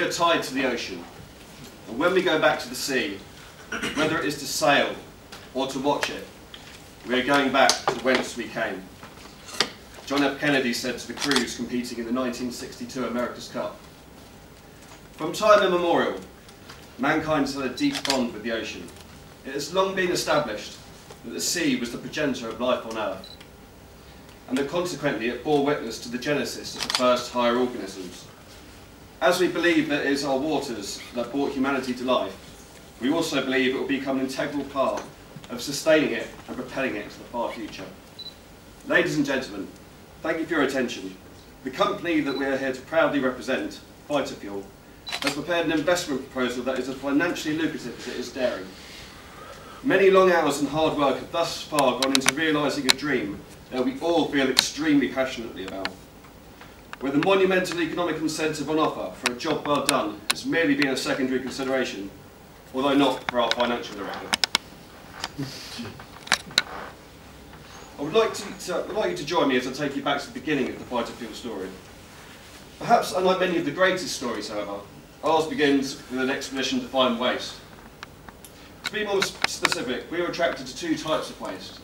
We are tied to the ocean, and when we go back to the sea, whether it is to sail or to watch it, we are going back to whence we came. John F. Kennedy said to the crews competing in the 1962 America's Cup. From time immemorial, mankind has had a deep bond with the ocean. It has long been established that the sea was the progenitor of life on Earth, and that consequently it bore witness to the genesis of the first higher organisms. As we believe that it is our waters that brought humanity to life, we also believe it will become an integral part of sustaining it and propelling it to the far future. Ladies and gentlemen, thank you for your attention. The company that we are here to proudly represent, Phytofuel, has prepared an investment proposal that is as financially lucrative as it is daring. Many long hours and hard work have thus far gone into realising a dream that we all feel extremely passionately about. Where the monumental economic incentive on offer for a job well done has merely been a secondary consideration, although not for our financial director. I would like you to join me as I take you back to the beginning of the Phytofuel story. Perhaps unlike many of the greatest stories, however, ours begins with an expedition to find waste. To be more specific, we were attracted to two types of waste: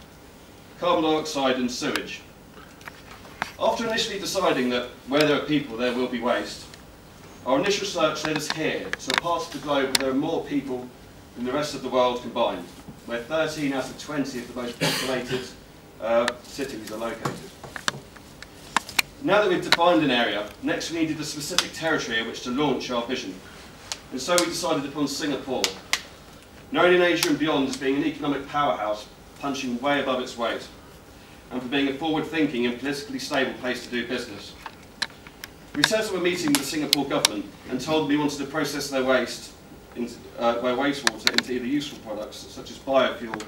carbon dioxide and sewage. After initially deciding that where there are people there will be waste, our initial search led us here, to a part of the globe where there are more people than the rest of the world combined, where 13 out of 20 of the most populated cities are located. Now that we've defined an area, next we needed a specific territory in which to launch our vision. And so we decided upon Singapore, known in Asia and beyond as being an economic powerhouse punching way above its weight, and for being a forward-thinking and politically stable place to do business. We set up a meeting with the Singapore government and told them we wanted to process their wastewater into either useful products such as biofuel,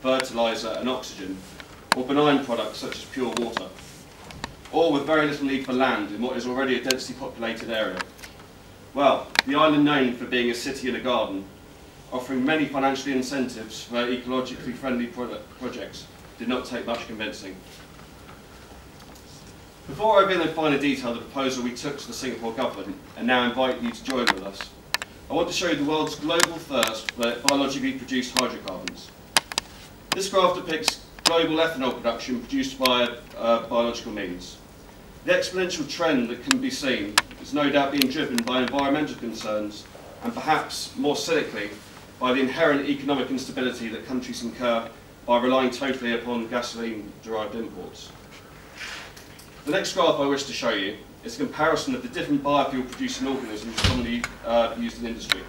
fertiliser and oxygen, or benign products such as pure water, all with very little need for land in what is already a densely populated area. Well, the island known for being a city and a garden, offering many financial incentives for ecologically friendly projects, did not take much convincing. Before I reveal in finer detail the proposal we took to the Singapore government, and now invite you to join with us, I want to show you the world's global thirst for biologically produced hydrocarbons. This graph depicts global ethanol production produced by biological means. The exponential trend that can be seen is no doubt being driven by environmental concerns, and perhaps more cynically, by the inherent economic instability that countries incur by relying totally upon gasoline-derived imports. The next graph I wish to show you is a comparison of the different biofuel-producing organisms commonly used in industry.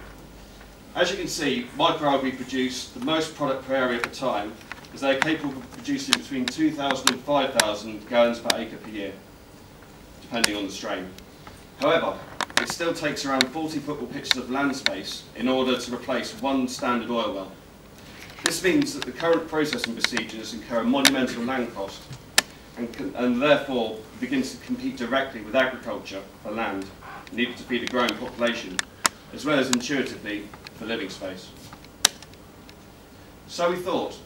As you can see, microalgae produce the most product per area per time, as they are capable of producing between 2,000 and 5,000 gallons per acre per year, depending on the strain. However, it still takes around 40 football pitches of land space in order to replace one standard oil well. This means that the current processing procedures incur a monumental land cost, and therefore begins to compete directly with agriculture for land needed to feed a growing population, as well as intuitively for living space. So we thought,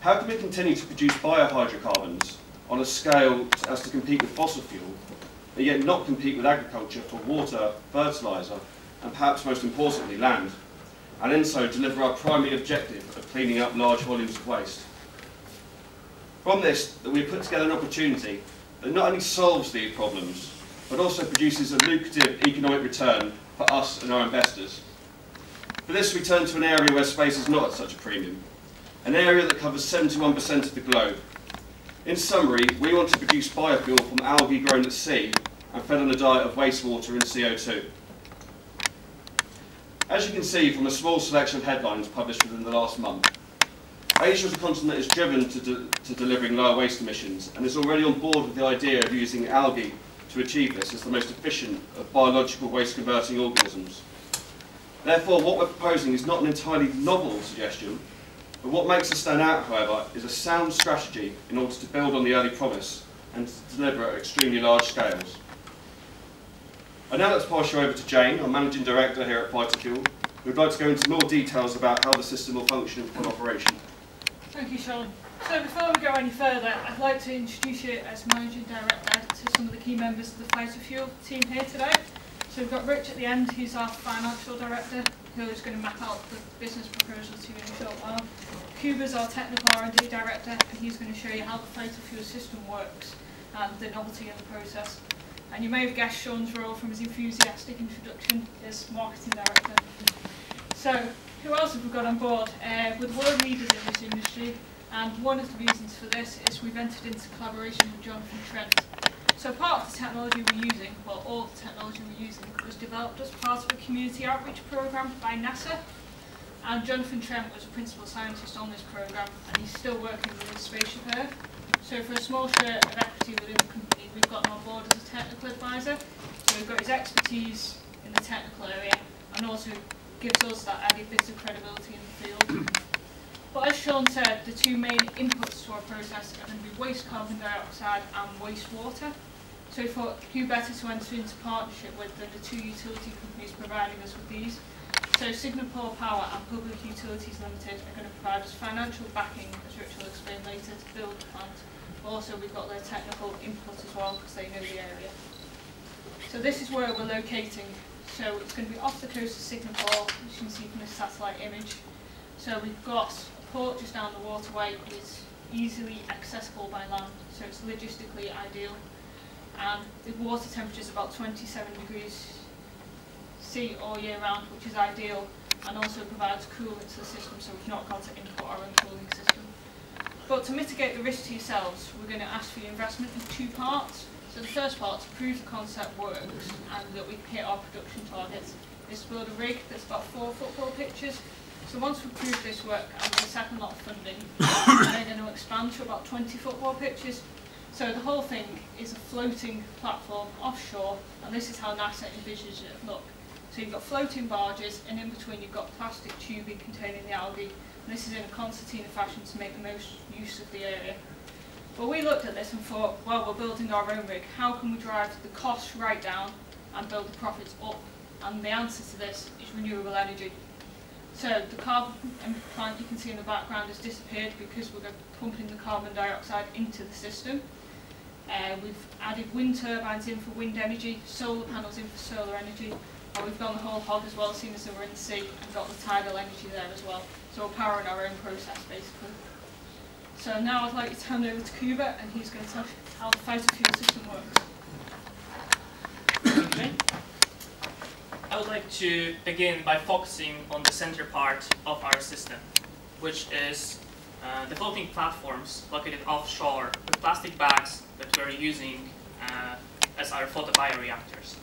how can we continue to produce biohydrocarbons on a scale as to compete with fossil fuel, but yet not compete with agriculture for water, fertiliser, and perhaps most importantly, land, and in so deliver our primary objective of cleaning up large volumes of waste? From this, we put together an opportunity that not only solves these problems, but also produces a lucrative economic return for us and our investors. For this, we turn to an area where space is not at such a premium, an area that covers 71% of the globe. In summary, we want to produce biofuel from algae grown at sea and fed on a diet of wastewater and CO2. As you can see from a small selection of headlines published within the last month, Asia as a continent is driven to delivering lower waste emissions and is already on board with the idea of using algae to achieve this as the most efficient of biological waste converting organisms. Therefore, what we're proposing is not an entirely novel suggestion, but what makes us stand out, however, is a sound strategy in order to build on the early promise and to deliver at extremely large scales. And now let's pass you over to Jane, our Managing Director here at Phytofuel, who would like to go into more details about how the system will function in full operation. Thank you, Sean. So before we go any further, I'd like to introduce you as Managing Director to some of the key members of the Phytofuel team here today. So we've got Rich at the end, who's our financial director, who's going to map out the business proposal to you in a short while. Kuba's our technical R&D director, and he's going to show you how the Phytofuel system works and the novelty of the process. And you may have guessed Sean's role from his enthusiastic introduction as marketing director. So, who else have we got on board? We're the world leaders in this industry, and one of the reasons for this is we've entered into collaboration with Jonathan Trent. So part of the technology we're using, well all the technology we're using, was developed as part of a community outreach programme by NASA. And Jonathan Trent was a principal scientist on this programme, and he's still working within Spaceship Earth. So for a small share of equity within the company, we've got him on board as a technical advisor. So we've got his expertise in the technical area, and also gives us that added bit of credibility in the field. But as Sean said, the two main inputs to our process are going to be waste carbon dioxide and wastewater. So we thought who better to enter into partnership with than the two utility companies providing us with these. So Singapore Power and Public Utilities Limited are going to provide us financial backing, as Rich will explain later, to build the plant. Also, we've got their technical input as well, because they know the area. So this is where we're locating. So it's going to be off the coast of Singapore, as you can see from this satellite image. So we've got a port just down the waterway. It's easily accessible by land, so it's logistically ideal. And the water temperature is about 27 degrees C all year round, which is ideal, and also provides coolant to the system, so we've not got to import our own cooling system. But to mitigate the risk to yourselves, we're going to ask for your investment in two parts. So the first part, to prove the concept works and that we can hit our production targets, is to build a rig that's about 4 football pitches. So once we prove this work and with the second lot of funding, we're going to expand to about 20 football pitches. So the whole thing is a floating platform offshore, and this is how NASA envisages it look. So you've got floating barges, and in between you've got plastic tubing containing the algae, and this is in a concertina fashion to make the most use of the area. But we looked at this and thought, well, we're building our own rig, how can we drive the costs right down and build the profits up? And the answer to this is renewable energy. So the carbon plant you can see in the background has disappeared because we're pumping the carbon dioxide into the system. We've added wind turbines in for wind energy, solar panels in for solar energy, and we've gone the whole hog as well, seeing as we're in the sea, and got the tidal energy there as well. So we're powering our own process basically. So now I'd like you to hand over to Kuba, and he's going to tell you how the Phytofuel system works. Okay. I would like to begin by focusing on the center part of our system, which is the floating platforms located offshore with plastic bags that we're using as our photo-bioreactors.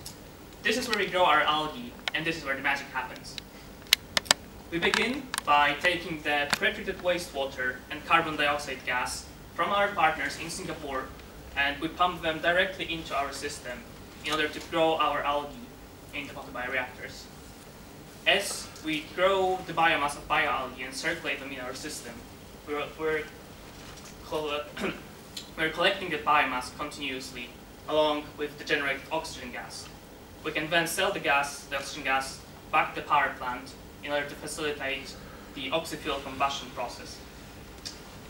This is where we grow our algae, and this is where the magic happens. We begin by taking the pre-treated wastewater and carbon dioxide gas from our partners in Singapore, and we pump them directly into our system in order to grow our algae in the photo-bioreactors. As we grow the biomass of bioalgae and circulate them in our system, we're collecting the biomass continuously along with the generated oxygen gas. We can then sell the oxygen gas, back to the power plant in order to facilitate the oxy-fuel combustion process.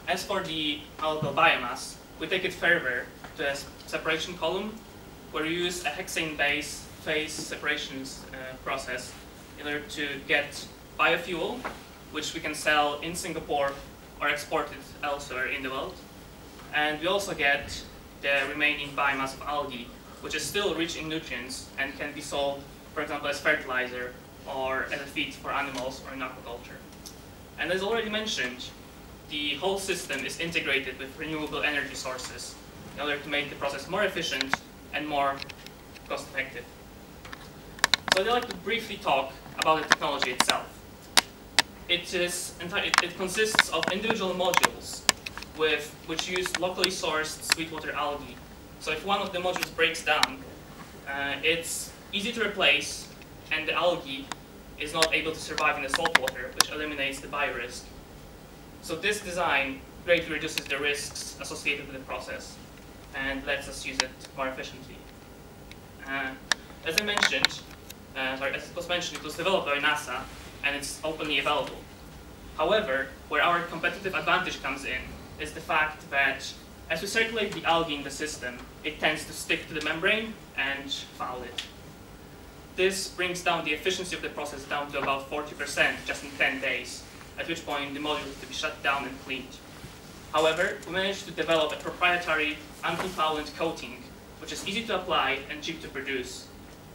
As for the algal biomass, we take it further to a separation column where we use a hexane-based phase separations process in order to get biofuel, which we can sell in Singapore or export it elsewhere in the world. And we also get the remaining biomass of algae, which is still rich in nutrients and can be sold, for example, as fertilizer or as a feed for animals or in aquaculture. And as already mentioned, the whole system is integrated with renewable energy sources in order to make the process more efficient and more cost-effective. So I'd like to briefly talk about the technology itself. It consists of individual modules which use locally sourced sweetwater algae. So if one of the modules breaks down, it's easy to replace, and the algae is not able to survive in the salt water, which eliminates the biorisk. So this design greatly reduces the risks associated with the process and lets us use it more efficiently. As it was mentioned, it was developed by NASA and it's openly available. However, where our competitive advantage comes in is the fact that as we circulate the algae in the system, it tends to stick to the membrane and foul it. This brings down the efficiency of the process down to about 40% just in 10 days, at which point the module is to be shut down and cleaned. However, we managed to develop a proprietary anti-foulant coating, which is easy to apply and cheap to produce,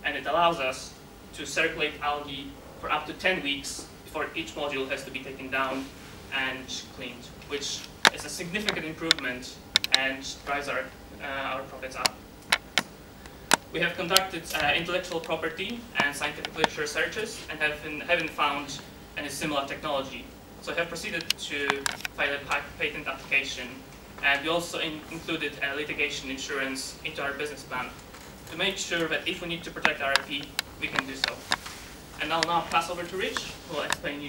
and it allows us to circulate algae for up to 10 weeks before each module has to be taken down and cleaned, which is a significant improvement and drives our profits up. We have conducted intellectual property and scientific literature searches and haven't found any similar technology. So I have proceeded to file a patent application, and we also included a litigation insurance into our business plan to make sure that if we need to protect our IP, we can do so. And I'll now pass over to Rich, who will explain you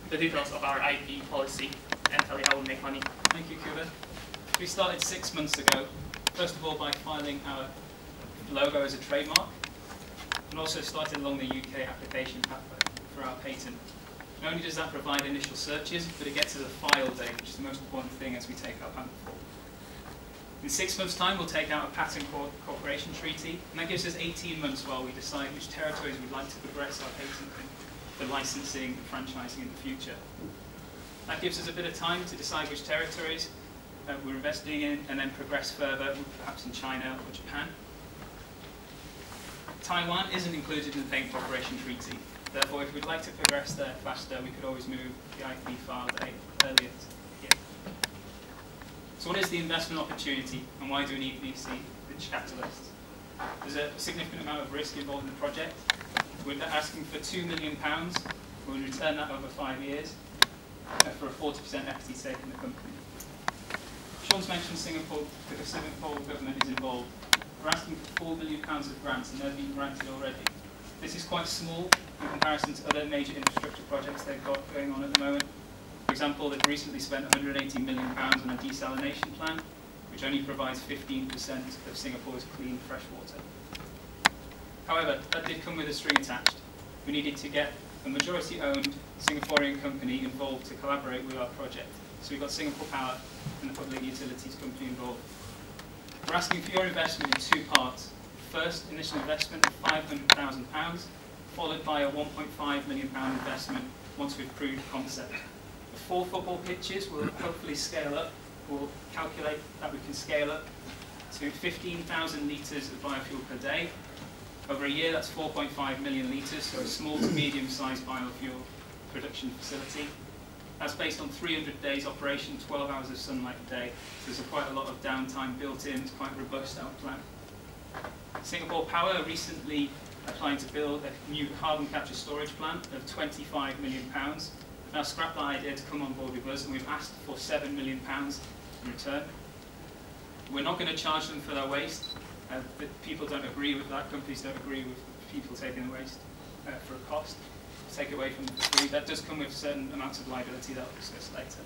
the details of our IP policy and tell you how we make money. Thank you, Kuba. We started 6 months ago, first of all by filing our logo as a trademark, and also started along the UK application pathway for our patent. Not only does that provide initial searches, but it gets us a file date, which is the most important thing as we take our patent forward. In 6 months' time, we'll take out a patent cooperation treaty, and that gives us 18 months while we decide which territories we'd like to progress our patent in for licensing and franchising in the future. That gives us a bit of time to decide which territories we're investing in, and then progress further, perhaps in China or Japan. Taiwan isn't included in the Patent Cooperation Treaty. Therefore, if we'd like to progress there faster, we could always move the IP file date earlier. So what is the investment opportunity, and why do we need VC capitalists? There's a significant amount of risk involved in the project. We're asking for £2 million. We'll return that over 5 years for a 40% equity stake in the company. Sean's mentioned Singapore, the Singapore government is involved. We're asking for £4 million of grants, and they're being granted already. This is quite small in comparison to other major infrastructure projects they've got going on at the moment. For example, they've recently spent £180 million on a desalination plant, which only provides 15% of Singapore's clean fresh water. However, that did come with a string attached. We needed to get a majority-owned Singaporean company involved to collaborate with our project. So we've got Singapore Power and the Public Utilities Company involved. We're asking for your investment in 2 parts. First, initial investment of £500,000, followed by a £1.5 million investment once we've proved concept. The 4 football pitches will hopefully scale up. We'll calculate that we can scale up to 15,000 litres of biofuel per day. Over a year, that's 4.5 million litres, so a small to medium-sized biofuel production facility. That's based on 300 days operation, 12 hours of sunlight a day. So there's quite a lot of downtime built in. It's quite robust, our plant. Singapore Power recently applying to build a new carbon capture storage plant of £25 million. Now scrapped that idea to come on board with us, and we've asked for £7 million in return. We're not going to charge them for their waste. People don't agree with that. Companies don't agree with people taking the waste for a cost. Take away from the free. That does come with certain amounts of liability that I'll discuss later.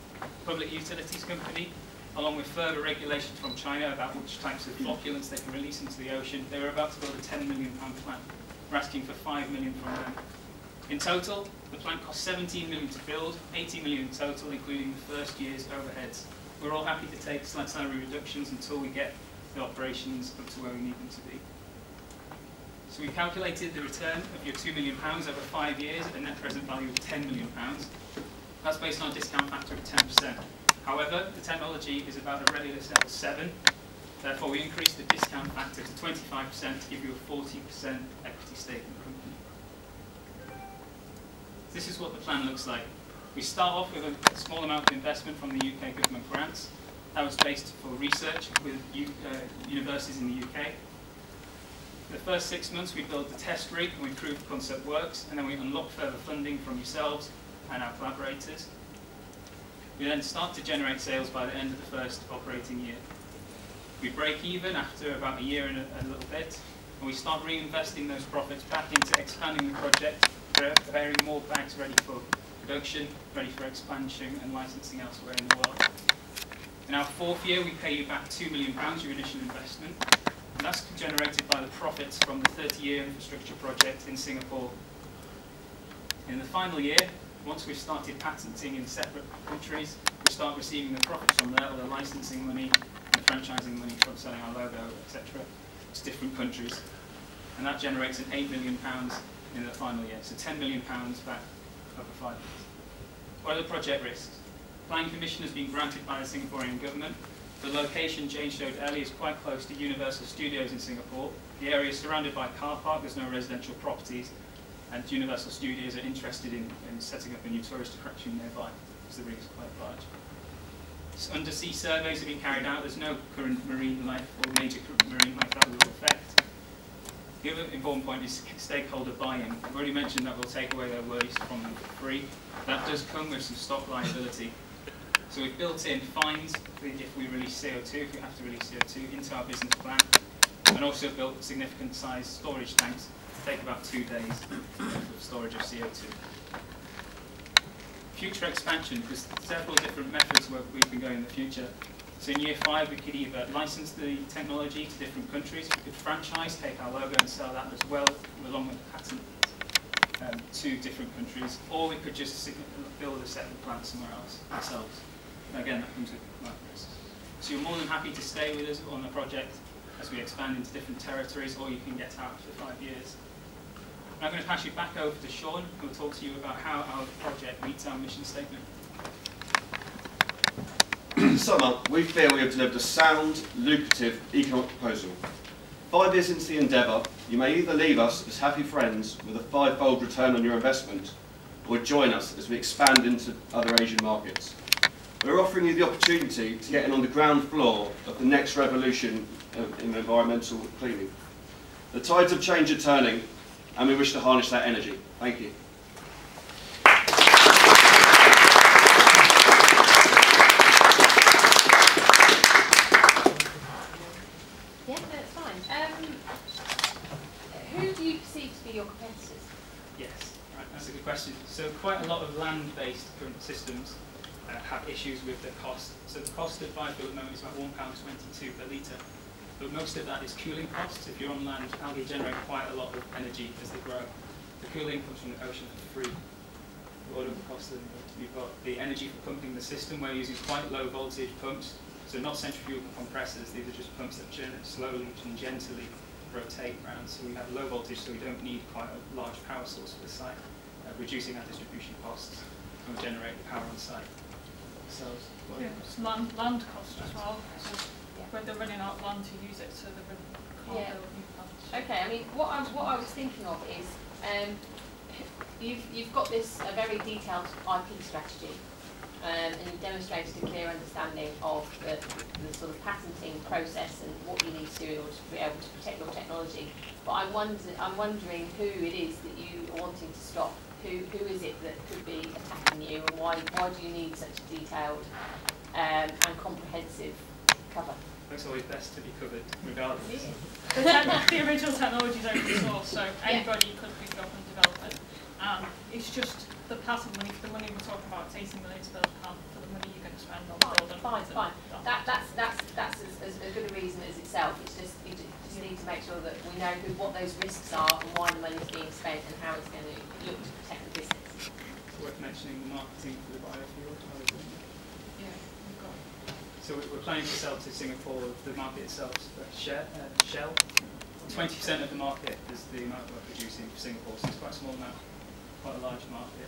Public Utilities Company, along with further regulations from China about which types of flocculants they can release into the ocean, they were about to build a £10 million plant. We're asking for $5 million from them. In total, the plant cost $17 million to build, $80 million in total, including the first year's overheads. We're all happy to take slight salary reductions until we get the operations up to where we need them to be. So we calculated the return of your £2 million over 5 years at a net present value of £10 million. That's based on a discount factor of 10%. However, the technology is about a readiness level 7. Therefore, we increased the discount factor to 25% to give you a 40% equity stake in the company. This is what the plan looks like. We start off with a small amount of investment from the UK government grants. That was based for research with universities in the UK. The first 6 months we build the test rig and we prove the concept works, and then we unlock further funding from yourselves and our collaborators. We then start to generate sales by the end of the first operating year. We break even after about a year and a little bit, and we start reinvesting those profits back into expanding the project, preparing more bags ready for production, ready for expansion and licensing elsewhere in the world. In our 4th year, we pay you back £2 million, your initial investment. And that's generated by the profits from the 30-year infrastructure project in Singapore. In the final year, once we've started patenting in separate countries, we start receiving the profits from there, or the licensing money and the franchising money from selling our logo, etc., to different countries. and that generates an £8 million in the final year. So £10 million back over 5 years. What are the project risks? Planning permission has been granted by the Singaporean government. The location Jane showed earlier is quite close to Universal Studios in Singapore. The area is surrounded by a car park, there's no residential properties, and Universal Studios are interested in setting up a new tourist attraction nearby, because the rig is quite large. Undersea surveys have been carried out. There's no current marine life or major marine life that will affect. The other important point is stakeholder buy-in. I've already mentioned that we'll take away their waste from them for free. That does come with some stock liability. So we've built in fines if we release CO2, if we have to release CO2, into our business plan, and also built significant size storage tanks to take about 2 days of storage of CO2. Future expansion, there's several different methods where we can go in the future. So in year 5 we could either license the technology to different countries, we could franchise, take our logo and sell that as well, along with the patent to different countries, or we could just build a separate plant somewhere else ourselves. And again, that comes with market risks. So you're more than happy to stay with us on the project as we expand into different territories, or you can get out for 5 years. I'm going to pass you back over to Sean, who will talk to you about how our project meets our mission statement. In summer, we feel we have delivered a sound, lucrative economic proposal. 5 years into the endeavour, you may either leave us as happy friends with a 5-fold return on your investment, or join us as we expand into other Asian markets. We're offering you the opportunity to get in on the ground floor of the next revolution in environmental cleaning. The tides of change are turning, and we wish to harness that energy. Thank you. Yeah, no, that's fine. Who do you perceive to be your competitors? Yes, right, that's a good question. So quite a lot of land-based current systems have issues with the cost. So the cost of biofuel at the moment is about £1.22 per litre. But most of that is cooling costs. If you're on land, algae generate quite a lot of energy as they grow. The cooling comes from the ocean for free. What are the costs of You've got the energy for pumping the system. We're using quite low voltage pumps. So not centrifugal compressors, these are just pumps that churn it slowly and gently rotate around. So we have low voltage, so we don't need quite a large power source for the site, reducing our distribution costs and generate the power on site. So, yeah, it's land cost as well. So when they're running out of land to use it, so they can't build new plants. Okay, I mean, what I was thinking of is you've got this a very detailed IP strategy. And you've demonstrated a clear understanding of the sort of patenting process and what you need to do in order to be able to protect your technology. But I'm wondering who it is that you are wanting to stop. Who is it that could be attacking you, and why do you need such a detailed and comprehensive cover? It's always best to be covered, regardless. Yeah. The original technology is open source, so anybody could pick it up and develop it. It's just the patent money, for the money we're talking about, it's 18 million to build a plant, for the money you're going to spend on building. Fine. That's as good a reason as itself. It's just you just need to make sure that we know what those risks are and why the money is being spent and how it's going to look to protect the business. It's worth mentioning the marketing for the biofuel. Yeah, we've got. So we're planning to sell to Singapore. The market itself, Shell. 20% of the market is the amount we're producing for Singapore, so it's quite a small amount, quite a large market.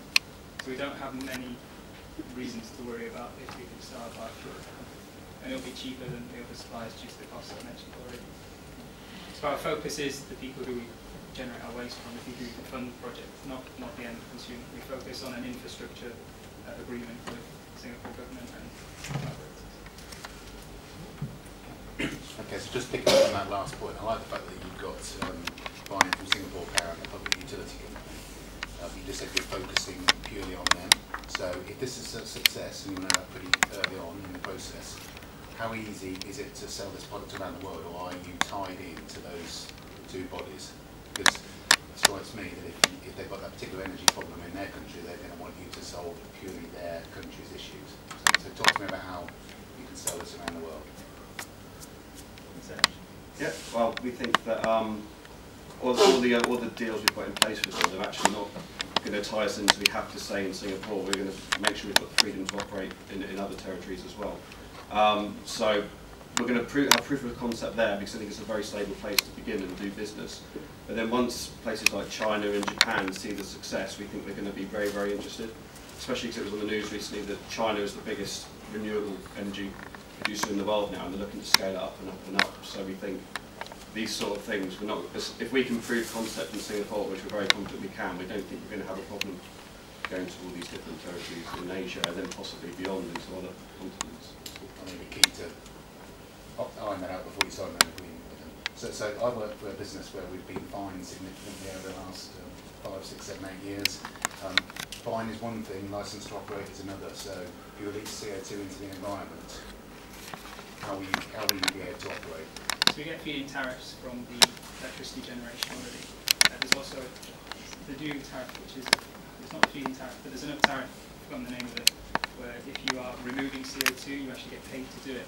So we don't have many reasons to worry about if we can start biofuel. And it'll be cheaper than the other suppliers due to the costs I mentioned already. So our focus is the people who we generate our waste from, the people who can fund the project, not the end consumer. We focus on an infrastructure agreement with the Singapore government and collaborators. Okay, so just picking up on that last point, I like the fact that you've got buying from Singapore Power and the public utility company. You just said you're focusing purely on them. So if this is a success, and you know that pretty early on in the process, how easy is it to sell this product around the world, or are you tied into those two bodies? Because it strikes me that if they've got that particular energy problem in their country, they're going to want you to solve purely their country's issues. So talk to me about how you can sell this around the world. Yeah, well, we think that all the deals we've got in place with them, they're actually not going to tie us into we have to stay in Singapore. We're going to make sure we've got the freedom to operate in other territories as well. So we're going to have proof of concept there because I think it's a very stable place to begin and do business. But then once places like China and Japan see the success, we think they're going to be very, very interested, especially because it was on the news recently that China is the biggest renewable energy producer in the world now, and they're looking to scale it up and up and up. So we think these sort of things, we're not, if we can prove concept in Singapore, which we're very confident we can, we don't think we're going to have a problem going to all these different territories in Asia and then possibly beyond into other continents. I mean, the key to iron that out before you sign an agreement with them. So I work for a business where we've been fined significantly over the last 5, 6, 7, 8 years. Fine is one thing, licence to operate is another. So if you release CO2 into the environment, how will you be able to operate? So we get feed-in tariffs from the electricity generation already. There's also the new tariff, which is, it's not a feed-in tariff, but there's another tariff, I've forgotten the name of it, where if you are removing CO2, you actually get paid to do it.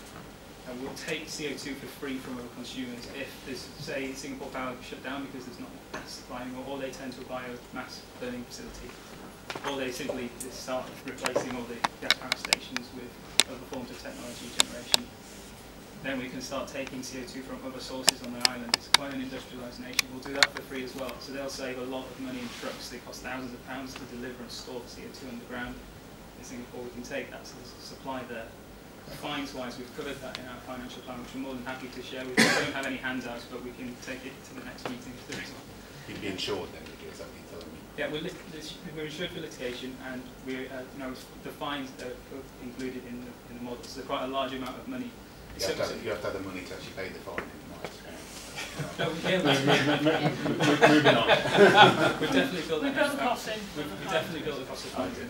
And we'll take CO2 for free from other consumers if there's, say, Singapore Power shut down because there's not gas supply anymore, or they turn to a biomass burning facility, or they simply start replacing all the gas power stations with other forms of technology generation. Then we can start taking CO2 from other sources on the island. It's quite an industrialised nation. We'll do that for free as well. So they'll save a lot of money in trucks. They cost thousands of pounds to deliver and store CO2 underground. In Singapore, we can take that supply there. Fines-wise, we've covered that in our financial plan, which we're more than happy to share with you. We don't have any handouts, but we can take it to the next meeting if there is one. You'd be insured then, would you? Is that what you're telling me? Yeah, we're insured for litigation, and we're, the fines are included in the model. So they're quite a large amount of money. You have to have the money to actually pay the fine. No, yeah, Moving on. We've definitely built We built the cost in. We've definitely built the cost of fines in.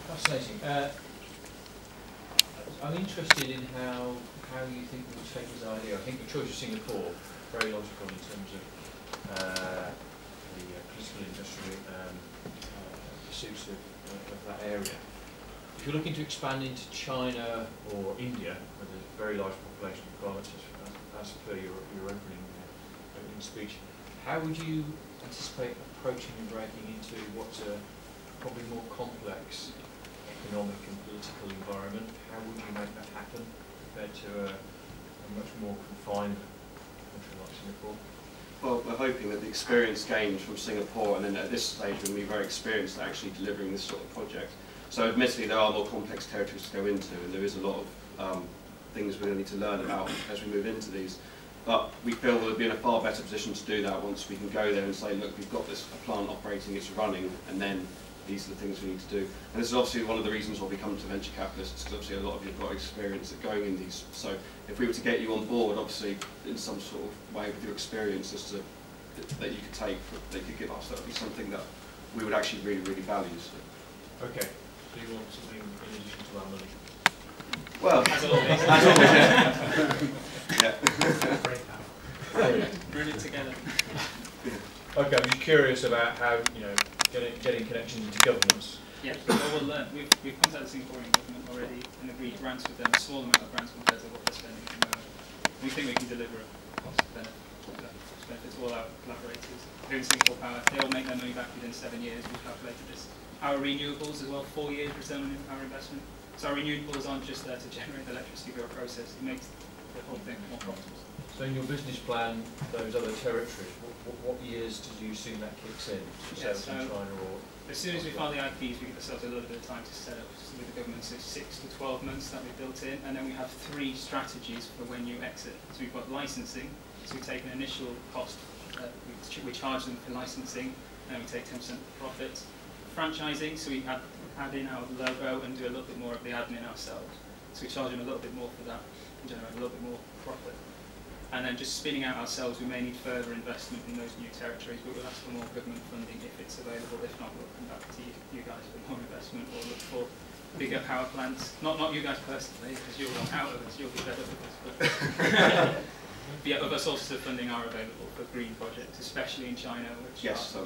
Fascinating. I'm interested in how you think we'll take this idea. I think the choice of Singapore very logical in terms of the political industrial pursuits of that area. If you're looking to expand into China or India, where there's a very large population requirements, as per your opening speech, how would you anticipate approaching and breaking into what's a probably more complex economic and political environment? How would you make that happen compared to a much more confined country like Singapore? Well, we're hoping that the experience gained from Singapore, and then at this stage we're going to be very experienced at actually delivering this sort of project. So admittedly there are more complex territories to go into, and there is a lot of things we're going to need to learn about as we move into these. But we feel we'll be in a far better position to do that once we can go there and say, look, we've got this plant operating, it's running, and then these are the things we need to do. And this is obviously one of the reasons why we come to venture capitalists, because obviously a lot of you have got experience at going in these. So if we were to get you on board, obviously in some sort of way with your experience as to that you could take, that you could give us, that would be something that we would actually really, really value. So. Okay, so you want something in addition to our money? Well, as always. As always, yeah. Brilliant together. Okay, I'm just curious about how, getting connections into governments. Yeah, well, we'll learn. We've contacted the Singaporean government already and agreed grants with them, a small amount of grants compared to what they're spending at the moment. We think we can deliver a cost benefit to all our collaborators. Here in Singapore Power, they all make their money back within 7 years. We've calculated this. Our renewables as well, 4 years return on our investment. So our renewables aren't just there to generate the electricity through a process, it makes the whole thing more profitable. So in your business plan, those other territories, what years do you assume that kicks in? Yeah, so in China or? As soon as we file the IPs, we give ourselves a little bit of time to set up with the government, so 6 to 12 months that we've built in, and then we have 3 strategies for when you exit. So we've got licensing, so we take an initial cost, we charge them for licensing, and then we take 10% of the profits. Franchising, so we add in our logo and do a little bit more of the admin ourselves. So we charge them a little bit more for that and generate a little bit more profit. And then just spinning out ourselves, we may need further investment in those new territories, but we'll ask for more government funding if it's available. If not, we'll come back to you guys for more investment or look for bigger power plants. Not you guys personally, because you'll run out of us, you'll be better with us. But yeah, other sources of funding are available for green projects, especially in China, which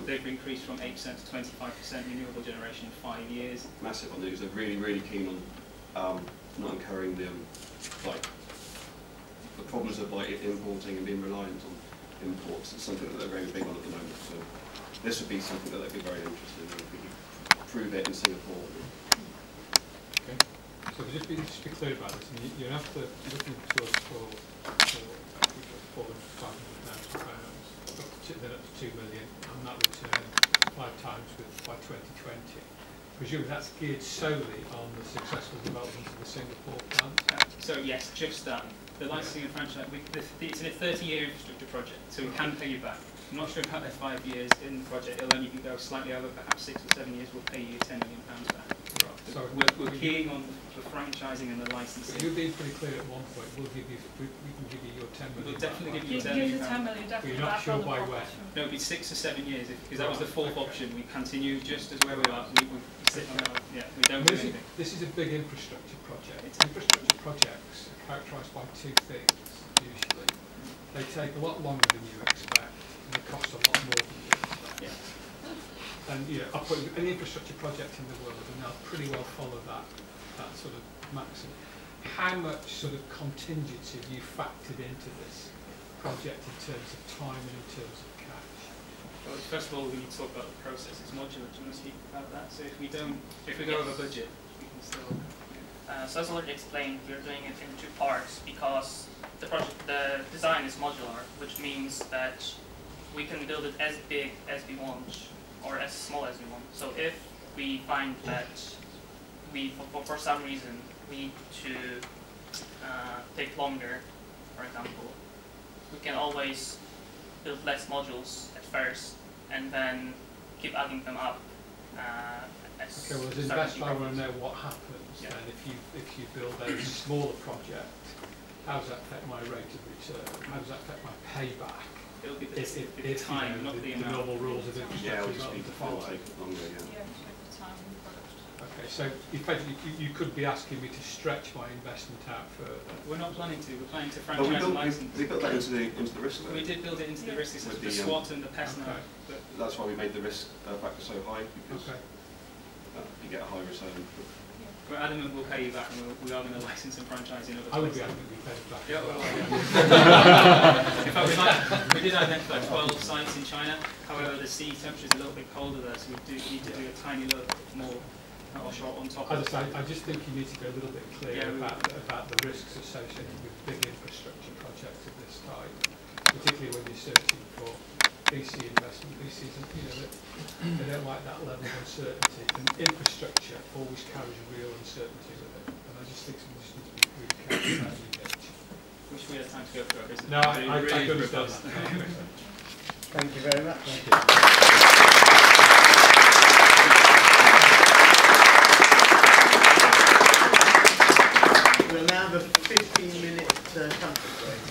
they've increased from 8% to 25% renewable generation in 5 years. Massive on these. They're really, really keen on not incurring the problems of importing and being reliant on imports. It's something that they're very big on at the moment. So this would be something that they'd be very interested in if we could prove it in Singapore. Okay. So just be clear about this. And you're after looking to us for £400,000, then up to 2 million, and that return 5 times by 2020. Presume that's geared solely on the successful development of the Singapore plant. So yes, just that. The licensing and franchise, it's a 30-year infrastructure project, so we can pay you back. I'm not sure about the 5 years in the project. It'll only go slightly over, perhaps 6 or 7 years. We'll pay you £10 million back. Right. So We're keying on the franchising and the licensing. You've been pretty clear at one point. We can give you your 10 million. We'll definitely give you Give £10 the million. 10 million But definitely you're not back sure on the by profit. when? No, it'll be 6 or 7 years, because that was the fourth option. We continue just as where we are. We sit on our, we don't do anything. This is a big infrastructure project. Infrastructure projects are characterised by 2 things, usually. They take a lot longer than you expect, and they cost a lot more than you expect. Yeah. And I'll put any infrastructure project in the world, and they'll pretty well follow that sort of maximum. How much sort of contingency have you factored into this project in terms of time and in terms of cash? Well, first of all, we need to talk about the process. It's modular. Do you want to speak about that? So if we go over budget, we can still. So as already explained, we're doing it in 2 parts because the design is modular, which means that we can build it as big as we want or as small as we want. So if we find that for some reason we need to take longer, for example, we can always build less modules at first and then keep adding them up. Okay, well, as an investor, I want to know what happens then if you build a smaller project. How does that affect my rate of return? How does that affect my payback? It'll be the time, not the amount. normal rules of infrastructure to follow. Take longer, Yeah, take the time and the product. Okay, so effectively you could be asking me to stretch my investment out further. We're not planning to. We're planning to But franchise and license. we built that into the risk. We did build it into the risk assessment, With the the, SWOT and the PEST now. Okay. But That's why we made the risk factor so high, because Okay. you get a high return. we're adamant we'll pay you back, and we are going to license and franchise in other I would be places. happy to be paid back. Yeah, as well. well, in fact, we did identify 12 sites in China. However, the sea temperature is a little bit colder there, so we do need to do a tiny little more offshore on top of As I say, I just think you need to be a little bit clear about the risks associated with big infrastructure projects of this type, particularly when you're searching for VC investment. VCs, they don't like that level of uncertainty, and infrastructure always carries real uncertainty with it. And I just think we just need to be really careful about the engage. Wish we had time to go through our business. No, I really understand robust. that. Thank you very much. Thank you. We'll now have a 15-minute comfort break.